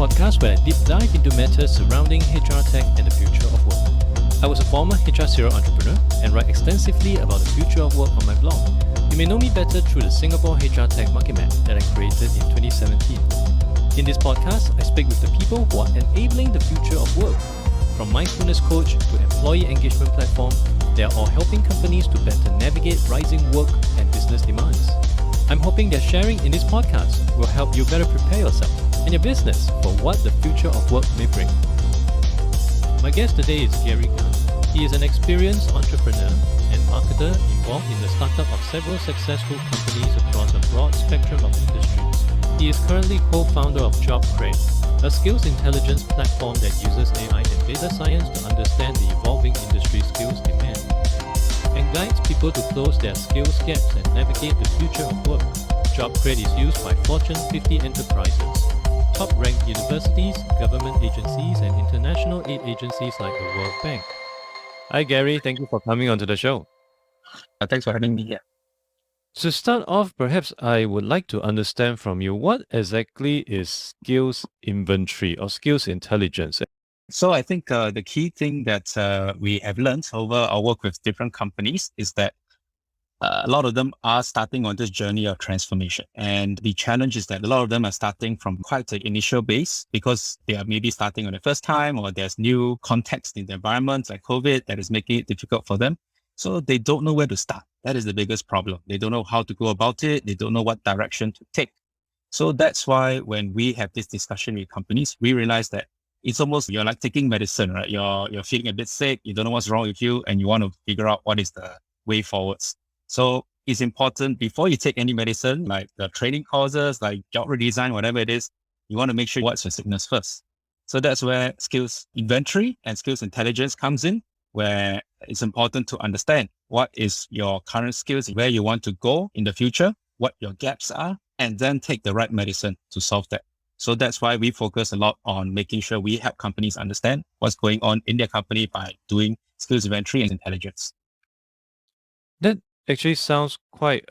podcast where I deep dive into matters surrounding HR tech and the future of work. I was a former HR serial entrepreneur and write extensively about the future of work on my blog. You may know me better through the Singapore HR Tech Market Map that I created in 2017. In this podcast, I speak with the people who are enabling the future of work. From mindfulness coach to employee engagement platform, they are all helping companies to better navigate rising work and business demands. I'm hoping that sharing in this podcast will help you better prepare yourself and your business for what the future of work may bring. My guest today is Gary Gan. He is an experienced entrepreneur and marketer involved in the startup of several successful companies across a broad spectrum of industries. He is currently co-founder of JobKred, a skills intelligence platform that uses AI and data science to understand the evolving industry skills demand and guides people to close their skills gaps and navigate the future of work. JobKred is used by Fortune 50 enterprises, top-ranked universities, government agencies, and international aid agencies like the World Bank. Hi Gary, thank you for coming onto the show. Thanks for having me here. To start off, perhaps I would like to understand from you what exactly is skills inventory or skills intelligence? So I think the key thing that we have learned over our work with different companies is that a lot of them are starting on this journey of transformation. And the challenge is that a lot of them are starting from quite an initial base because they are maybe starting on the first time, or there's new context in the environment like COVID that is making it difficult for them. So they don't know where to start. That is the biggest problem. They don't know how to go about it. They don't know what direction to take. So that's why when we have this discussion with companies, we realize that it's almost, you're like taking medicine, right? You're feeling a bit sick. You don't know what's wrong with you, and you want to figure out what is the way forwards. So it's important before you take any medicine, like the training courses, like job redesign, whatever it is, you want to make sure what's your sickness first. So that's where skills inventory and skills intelligence comes in, where it's important to understand what is your current skills, where you want to go in the future, what your gaps are, and then take the right medicine to solve that. So that's why we focus a lot on making sure we help companies understand what's going on in their company by doing skills inventory and intelligence. That actually sounds quite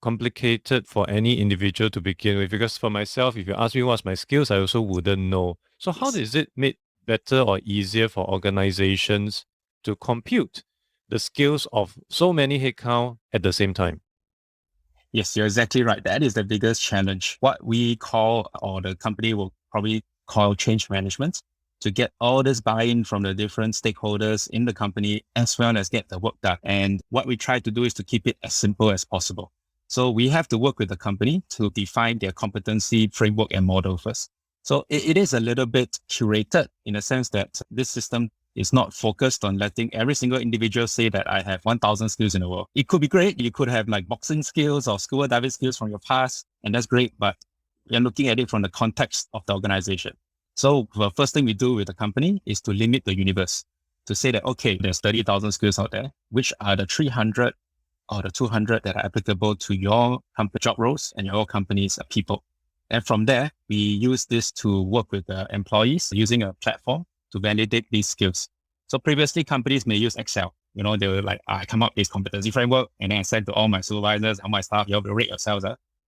complicated for any individual to begin with, because for myself, if you ask me what's my skills, I also wouldn't know. So how is it made better or easier for organizations to compute the skills of so many headcount at the same time? Yes, you're exactly right. That is the biggest challenge. What we call, or the company will probably call, change management, to get all this buy-in from the different stakeholders in the company, as well as get the work done. And what we try to do is to keep it as simple as possible. So we have to work with the company to define their competency framework and model first. So it is a little bit curated in a sense that this system is not focused on letting every single individual say that I have 1,000 skills in the world. It could be great. You could have like boxing skills or scuba diving skills from your past, and that's great. But you're looking at it from the context of the organization. So the first thing we do with the company is to limit the universe, to say that, okay, there's 30,000 skills out there. Which are the 300 or the 200 that are applicable to your company job roles and your company's people? And from there, we use this to work with the employees using a platform to validate these skills. So previously, companies may use Excel. They were like, I come up with this competency framework, and then I send to all my supervisors, all my staff, you have to rate yourselves.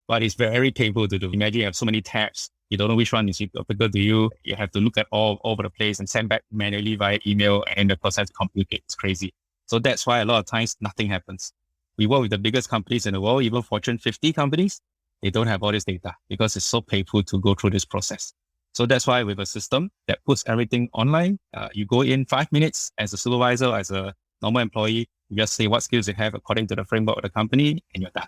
But it's very painful to do. Imagine you have so many tabs. You don't know which one is applicable to you. You have to look at all over the place and send back manually via email, and the process complicates. It's crazy. So that's why a lot of times nothing happens. We work with the biggest companies in the world, even Fortune 50 companies. They don't have all this data because it's so painful to go through this process. So that's why with a system that puts everything online, you go in 5 minutes as a supervisor, as a normal employee, you just say what skills you have according to the framework of the company, and you're done.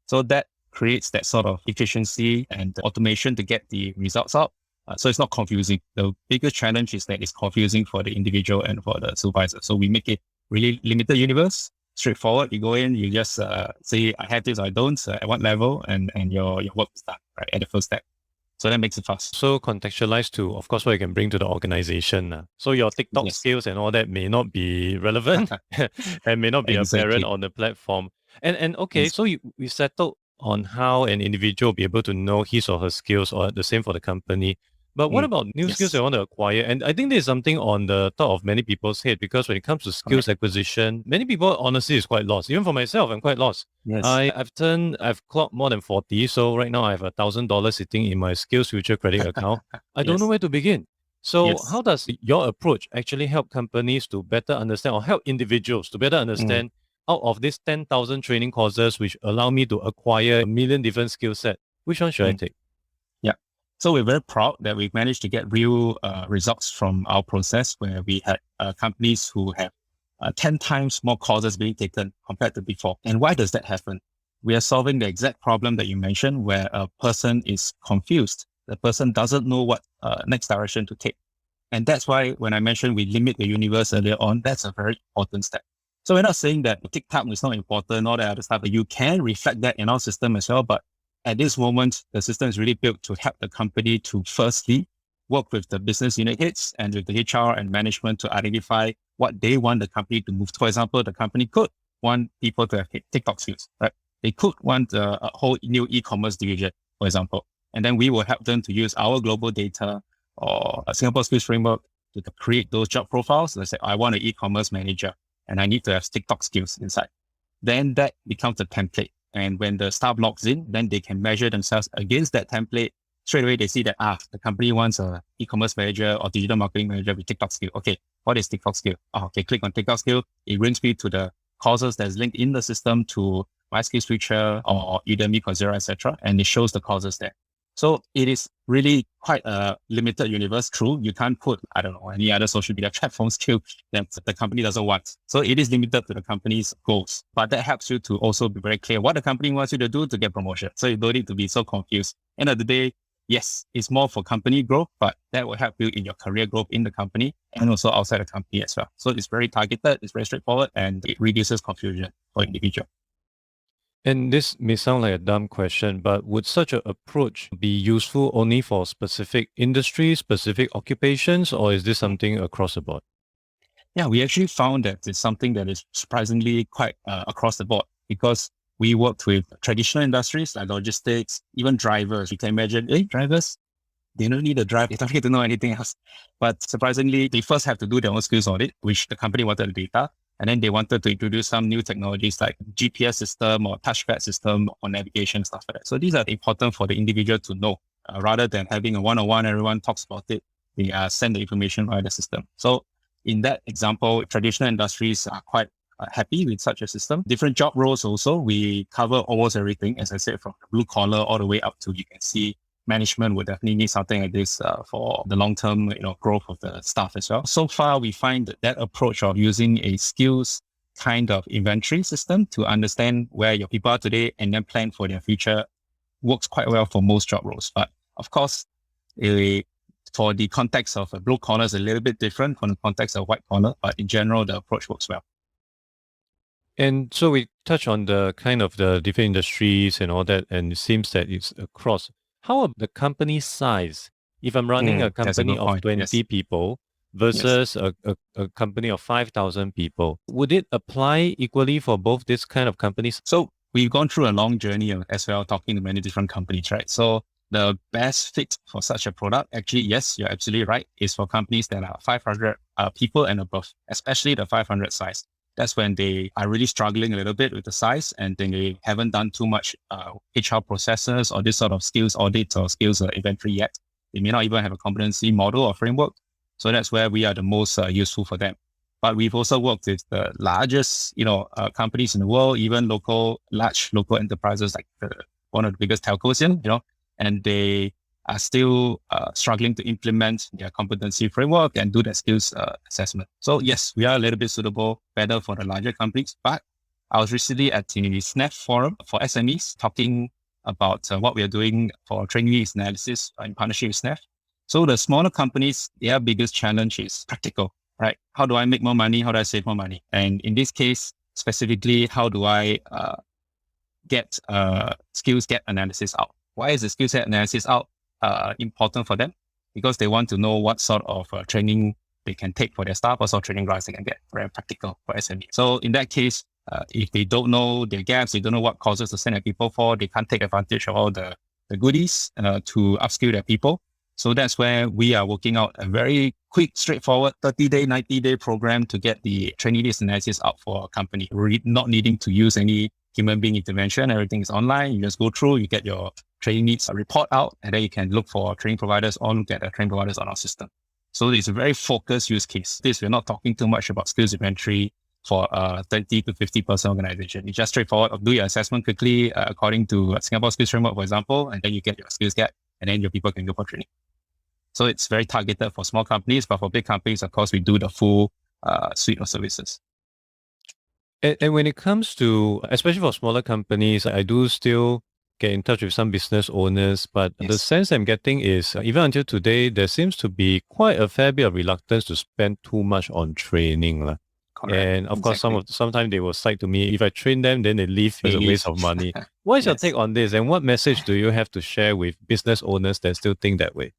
So that creates that sort of efficiency and automation to get the results out. So it's not confusing. The biggest challenge is that it's confusing for the individual and for the supervisor. So we make it really limited universe, straightforward. You go in, you just say, I have this or I don't, at what level, and your work is done, right, at the first step. So that makes it fast. So contextualized to, of course, what you can bring to the organization. So your TikTok skills and all that may not be relevant and may not be apparent on the platform. And okay, so we settled on how an individual will be able to know his or her skills, or the same for the company. But what about new skills Yes, I want to acquire? And I think there's something on the top of many people's head, because when it comes to skills correct. acquisition, many people honestly is quite lost. Even for myself, I'm quite lost. Yes. I've clocked more than 40. So right now I have $1,000 sitting in my skills future credit account. I don't know Yes. where to begin. So Yes. how does your approach actually help companies to better understand, or help individuals to better Mm, understand, out of these 10,000 training courses, which allow me to acquire a million different skill set, which one should I mm. take? Yeah. So we're very proud that we've managed to get real results from our process, where we had companies who have 10 times more courses being taken compared to before. And why does that happen? We are solving the exact problem that you mentioned, where a person is confused. The person doesn't know what next direction to take. And that's why when I mentioned we limit the universe earlier on, that's a very important step. So we're not saying that TikTok is not important, all that other stuff, but you can reflect that in our system as well. But at this moment, the system is really built to help the company to firstly work with the business unit heads and with the HR and management to identify what they want the company to move to. For example, the company could want people to have TikTok skills, right? They could want a whole new e-commerce division, for example. And then we will help them to use our global data or a Singapore skills framework to create those job profiles. Let's say I want an e-commerce manager and I need to have TikTok skills inside. Then that becomes a template. And when the staff logs in, then they can measure themselves against that template. Straight away, they see that, the company wants a e-commerce manager or digital marketing manager with TikTok skill. Okay, what is TikTok skill? Okay, click on TikTok skill. It brings me to the courses that's linked in the system to MySkillsFuture or Udemy, Coursera, etc. And it shows the courses there. So it is really quite a limited universe. True, you can't put, I don't know, any other social media platform skill that the company doesn't want. So it is limited to the company's goals. But that helps you to also be very clear what the company wants you to do to get promotion. So you don't need to be so confused. End of the day, yes, it's more for company growth, but that will help you in your career growth in the company and also outside the company as well. So it's very targeted, it's very straightforward, and it reduces confusion for individual. And this may sound like a dumb question, but would such an approach be useful only for specific industries, specific occupations, or is this something across the board? Yeah, we actually found that it's something that is surprisingly quite across the board, because we worked with traditional industries like logistics, even drivers. You can imagine, drivers, they don't need a drive. They don't need to know anything else. But surprisingly, they first have to do their own skills audit, which the company wanted the data. And then they wanted to introduce some new technologies like GPS system or touchpad system or navigation, stuff like that. So these are important for the individual to know, rather than having a one-on-one, everyone talks about it. They send the information via the system. So in that example, traditional industries are quite happy with such a system. Different job roles also, we cover almost everything. As I said, from the blue collar all the way up to, you can see, management would definitely need something like this for the long-term, growth of the staff as well. So far, we find that approach of using a skills kind of inventory system to understand where your people are today and then plan for their future works quite well for most job roles. But of course, for the context of a blue collar is a little bit different from the context of white collar, but in general, the approach works well. And so we touch on the kind of the different industries and all that, and it seems that it's across. How about the company size? If I'm running a That's a company good of point. 20 Yes. people Yes. versus a company of 5,000 people, would it apply equally for both this kind of companies? So we've gone through a long journey as well, talking to many different companies, right? So the best fit for such a product, actually, yes, you're absolutely right, is for companies that are 500 people and above, especially the 500 size. That's when they are really struggling a little bit with the size, and then they haven't done too much HR processes or this sort of skills audit or skills inventory yet. They may not even have a competency model or framework. So that's where we are the most useful for them. But we've also worked with the largest, companies in the world, even large local enterprises like one of the biggest telcos here, and they are still struggling to implement their competency framework and do their skills assessment. So yes, we are a little bit suitable, better for the larger companies. But I was recently at the SNAP forum for SMEs talking about what we are doing for training needs analysis in partnership with SNAP. So the smaller companies, their biggest challenge is practical, right? How do I make more money? How do I save more money? And in this case, specifically, how do I get skills gap analysis out? Why is the skills gap analysis out important for them? Because they want to know what sort of training they can take for their staff, what sort of training grants they can get. Very practical for SME. So in that case, if they don't know their gaps, they don't know what courses to send their people for, they can't take advantage of all the goodies to upskill their people. So that's where we are working out a very quick, straightforward 30-day, 90-day program to get the training needs analysis out for our company. Not needing to use any human being intervention. Everything is online. You just go through, you get your training needs report out, and then you can look for training providers or look at the training providers on our system. So it's a very focused use case. We're not talking too much about skills inventory for a 30 to 50-person organization. It's just straightforward. Do your assessment quickly according to Singapore Skills Framework, for example, and then you get your skills gap, and then your people can go for training. So it's very targeted for small companies, but for big companies, of course, we do the full suite of services. And when it comes to, especially for smaller companies, I do still get in touch with some business owners, but the sense I'm getting is even until today, there seems to be quite a fair bit of reluctance to spend too much on training. Correct. And of course, sometimes they will cite to me, if I train them, then they leave. It's a waste of money. What is your take on this? And what message do you have to share with business owners that still think that way?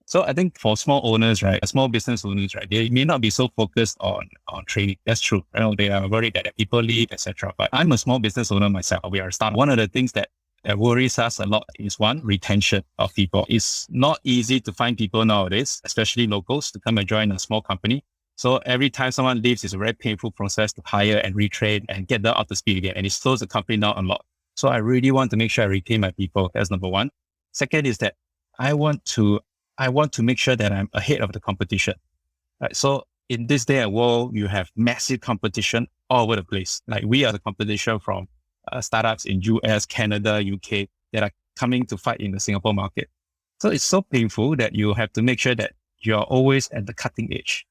So I think for small owners, right, small business owners, right, they may not be so focused on training. That's true. They are worried that people leave, etc. But I'm a small business owner myself. We are a startup. One of the things that worries us a lot is one, retention of people. It's not easy to find people nowadays, especially locals, to come and join a small company. So every time someone leaves, it's a very painful process to hire and retrain and get them up to speed again. And it slows the company down a lot. So I really want to make sure I retain my people. That's number one. Second is that I want to make sure that I'm ahead of the competition. Right? So in this day and world, you have massive competition all over the place. Like we are the competition from startups in US, Canada, UK that are coming to fight in the Singapore market. So it's so painful that you have to make sure that you're always at the cutting edge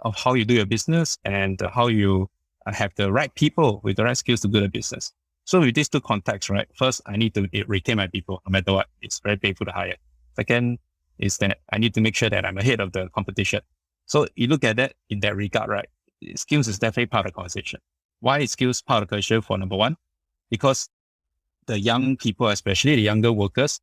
of how you do your business and how you have the right people with the right skills to do the business. So with these two contexts, right? First, I need to retain my people no matter what. It's very painful to hire. Second is that I need to make sure that I'm ahead of the competition. So you look at that in that regard, right? Skills is definitely part of the conversation. Why is skills part of the conversation? For number one, because the young people, especially the younger workers,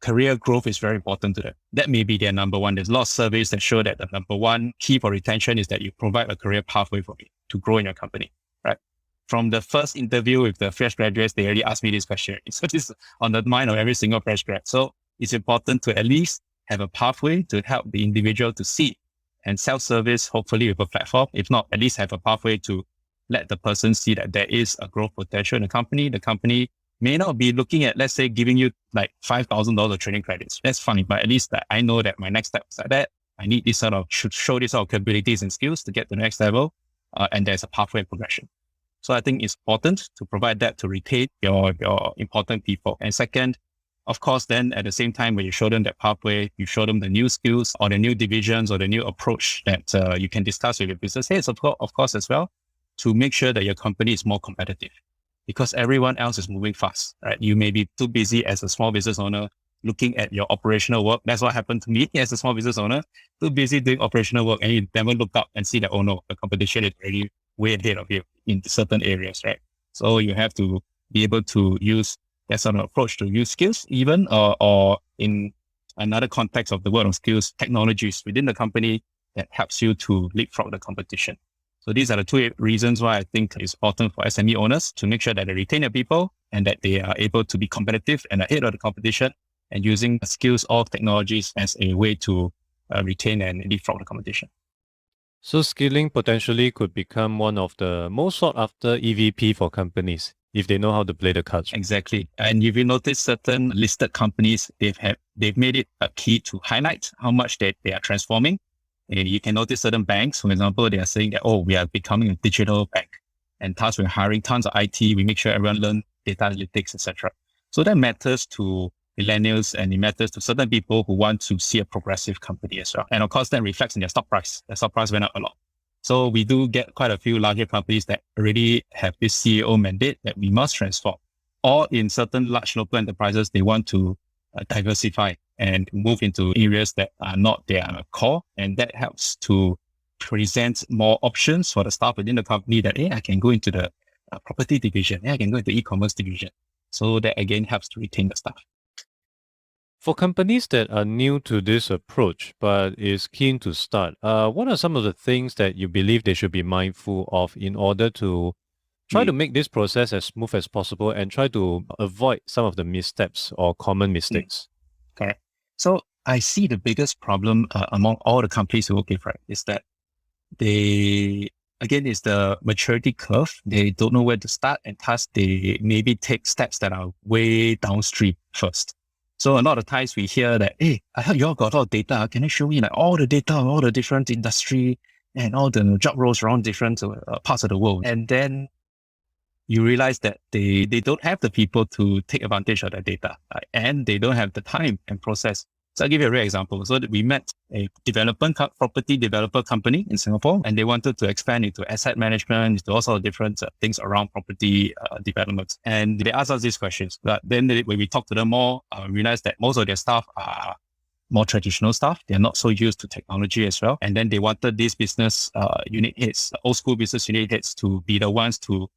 career growth is very important to them. That may be their number one. There's a lot of surveys that show that the number one key for retention is that you provide a career pathway for me to grow in your company, right? From the first interview with the fresh graduates, they already asked me this question. So this is on the mind of every single fresh grad. So it's important to at least have a pathway to help the individual to see and self-service, hopefully with a platform. If not, at least have a pathway to let the person see that there is a growth potential in the company. The company may not be looking at, let's say, giving you like $5,000 of training credits. That's fine, but at least that I know that my next step is like that. I need this should show this sort of capabilities and skills to get to the next level. And there's a pathway progression. So I think it's important to provide that to retain your important people. And second, of course, then at the same time, when you show them that pathway, you show them the new skills or the new divisions or the new approach that you can discuss with your business heads, of course, as well, to make sure that your company is more competitive, because everyone else is moving fast, right? You may be too busy as a small business owner looking at your operational work. That's what happened to me as a small business owner, too busy doing operational work, and you never look up and see that, oh no, the competition is already way ahead of you in certain areas, right? So you have to be able to use that sort of approach to use skills, even or in another context of the word of skills, technologies within the company that helps you to leapfrog the competition. So these are the two reasons why I think it's important for SME owners to make sure that they retain their people and that they are able to be competitive and ahead of the competition, and using skills or technologies as a way to retain and leapfrog the competition. So skilling potentially could become one of the most sought after EVP for companies if they know how to play the cards. Exactly. And if you notice certain listed companies, they've made it a key to highlight how much they are transforming. And you can notice certain banks, for example, they are saying that, oh, we are becoming a digital bank. And thus we're hiring tons of IT. We make sure everyone learn data analytics, etc. So that matters to millennials, and it matters to certain people who want to see a progressive company as well. And of course, that reflects in their stock price. Their stock price went up a lot. So we do get quite a few larger companies that already have this CEO mandate that we must transform. Or in certain large local enterprises, they want to diversify and move into areas that are not their core. And that helps to present more options for the staff within the company that, hey, I can go into the property division. Hey, I can go into e-commerce division. So that again helps to retain the staff. For companies that are new to this approach but is keen to start, what are some of the things that you believe they should be mindful of in order to try to make this process as smooth as possible and try to avoid some of the missteps or common mistakes? Correct. So I see the biggest problem among all the companies we work with, right, is that again, it's the maturity curve. They don't know where to start, and thus they maybe take steps that are way downstream first. So a lot of times we hear that, hey, I heard you all got a lot of data. Can you show me like all the data on all the different industry and all the job roles around different parts of the world? And then you realize that they don't have the people to take advantage of that data, and they don't have the time and process. So I'll give you a real example. So we met a property developer company in Singapore, and they wanted to expand into asset management, into all sorts of different things around property development. And they asked us these questions. But then when we talked to them more, we realized that most of their staff are more traditional staff. They're not so used to technology as well. And then they wanted these business unit heads, old school business unit heads, to be the ones to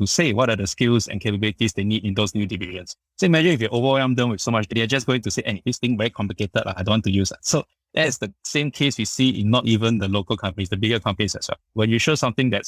say what are the skills and capabilities they need in those new divisions. So imagine if you overwhelm them with so much, they're just going to say, hey, this thing very complicated, I don't want to use it. So that's the same case we see in not even the local companies, the bigger companies as well. When you show something that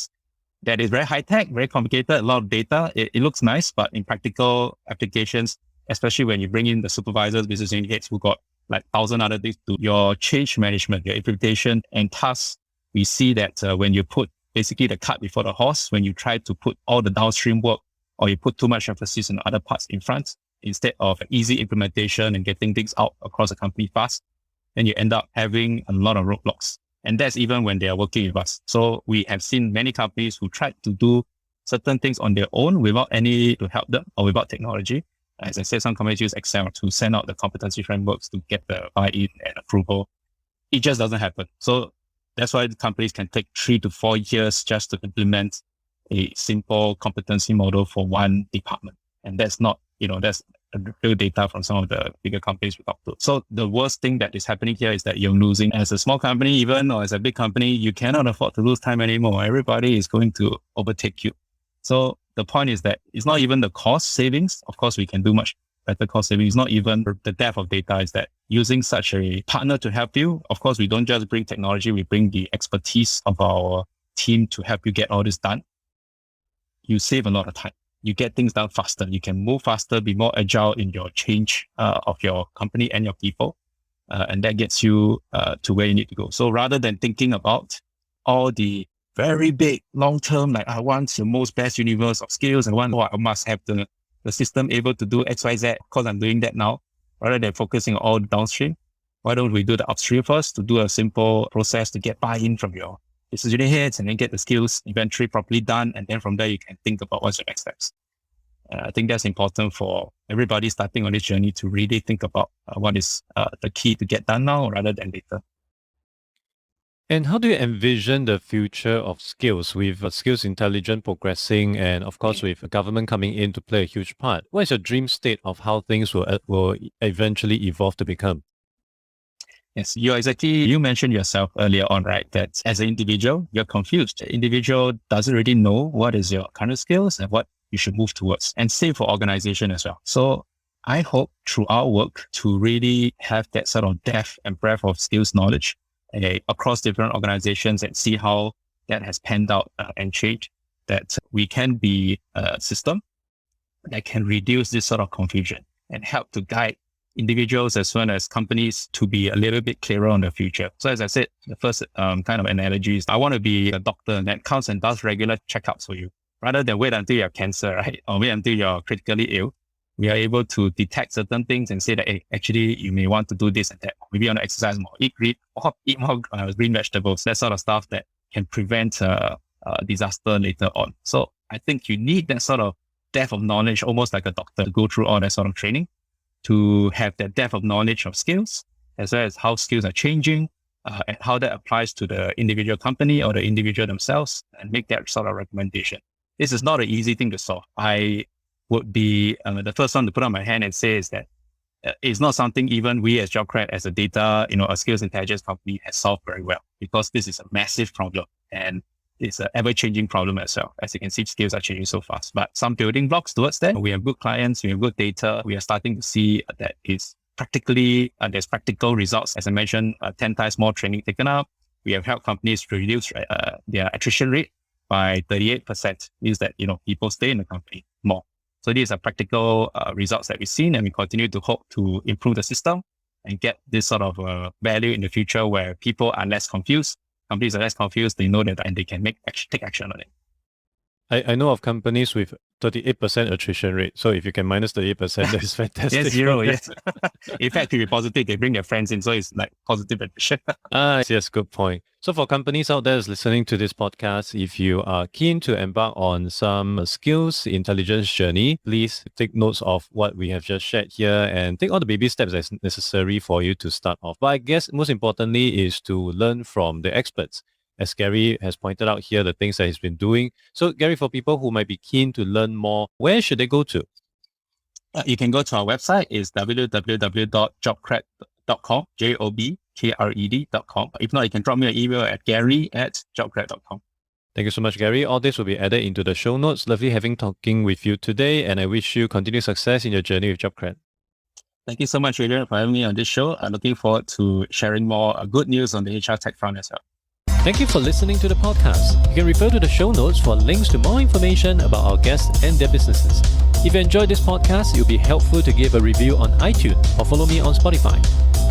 is very high tech, very complicated, a lot of data, it looks nice, but in practical applications, especially when you bring in the supervisors, business unit heads who got like 1,000 other things to your change management, your implementation and tasks, we see that when you put basically the cart before the horse, when you try to put all the downstream work, or you put too much emphasis on other parts in front, instead of easy implementation and getting things out across the company fast, then you end up having a lot of roadblocks. And that's even when they are working with us. So we have seen many companies who tried to do certain things on their own without any to help them, or without technology. As I said, some companies use Excel to send out the competency frameworks to get the buy-in and approval. It just doesn't happen. So that's why the companies can take 3 to 4 years just to implement a simple competency model for one department. And that's not, that's real data from some of the bigger companies we talked to. So the worst thing that is happening here is that you're losing. As a small company, even, or as a big company, you cannot afford to lose time anymore. Everybody is going to overtake you. So the point is that it's not even the cost savings. Of course, we can do much better cost savings. It's not even the depth of data. Is that using such a partner to help you? Of course, we don't just bring technology, we bring the expertise of our team to help you get all this done. You save a lot of time. You get things done faster. You can move faster, be more agile in your change of your company and your people. And that gets you to where you need to go. So rather than thinking about all the very big long-term, like I want the most best universe of skills, I must have the system able to do X, Y, Z, because I'm doing that now, rather than focusing on all the downstream. Why don't we do the upstream first, to do a simple process to get buy-in from your business unit heads, and then get the skills inventory properly done. And then from there, you can think about what's your next steps. I think that's important for everybody starting on this journey to really think about what is the key to get done now rather than later. And how do you envision the future of skills, with skills intelligence progressing, and of course with government coming in to play a huge part? What is your dream state of how things will eventually evolve to become? Yes, you mentioned yourself earlier on, right? That as an individual, you're confused. The individual doesn't really know what is your current skills and what you should move towards, and same for organization as well. So I hope through our work to really have that sort of depth and breadth of skills knowledge across different organizations, and see how that has panned out and changed, that we can be a system that can reduce this sort of confusion and help to guide individuals as well as companies to be a little bit clearer on the future. So as I said, the first kind of analogy is I want to be a doctor that comes and does regular checkups for you, rather than wait until you have cancer, right? Or wait until you're critically ill. We are able to detect certain things and say that, hey, actually, you may want to do this and that. Maybe you want to exercise more, eat more green vegetables, that sort of stuff that can prevent disaster later on. So I think you need that sort of depth of knowledge, almost like a doctor, to go through all that sort of training, to have that depth of knowledge of skills, as well as how skills are changing, and how that applies to the individual company or the individual themselves, and make that sort of recommendation. This is not an easy thing to solve. I would be the first one to put on my hand and say is that it's not something even we as JobKred, as a data, a skills intelligence company, has solved very well, because this is a massive problem and it's an ever-changing problem as well. As you can see, skills are changing so fast, but some building blocks towards that. We have good clients, we have good data. We are starting to see that it's practically, there's practical results. As I mentioned, 10 times more training taken up. We have helped companies reduce their attrition rate by 38%. Means that, people stay in the company more. So these are practical results that we've seen, and we continue to hope to improve the system and get this sort of value in the future where people are less confused, companies are less confused, they know that, and they can take action on it. I know of companies with 38% attrition rate. So if you can minus 38%, that is fantastic. Yes, zero, yes. In fact, to be positive, they bring their friends in. So it's like positive attrition. Yes, good point. So for companies out there listening to this podcast, if you are keen to embark on some skills intelligence journey, please take notes of what we have just shared here and take all the baby steps that's necessary for you to start off. But I guess most importantly is to learn from the experts. As Gary has pointed out here, the things that he's been doing. So Gary, for people who might be keen to learn more, where should they go to? You can go to our website. It's www.jobkred.com, JOBKRED.com. If not, you can drop me an email at gary@jobkred.com. Thank you so much, Gary. All this will be added into the show notes. Lovely talking with you today, and I wish you continued success in your journey with JobKred. Thank you so much, Adrian, for having me on this show. I'm looking forward to sharing more good news on the HR tech front as well. Thank you for listening to the podcast. You can refer to the show notes for links to more information about our guests and their businesses. If you enjoyed this podcast, it would be helpful to give a review on iTunes or follow me on Spotify.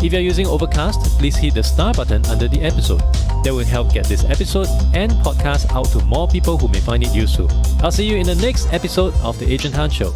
If you're using Overcast, please hit the star button under the episode. That will help get this episode and podcast out to more people who may find it useful. I'll see you in the next episode of The Adrian Han Show.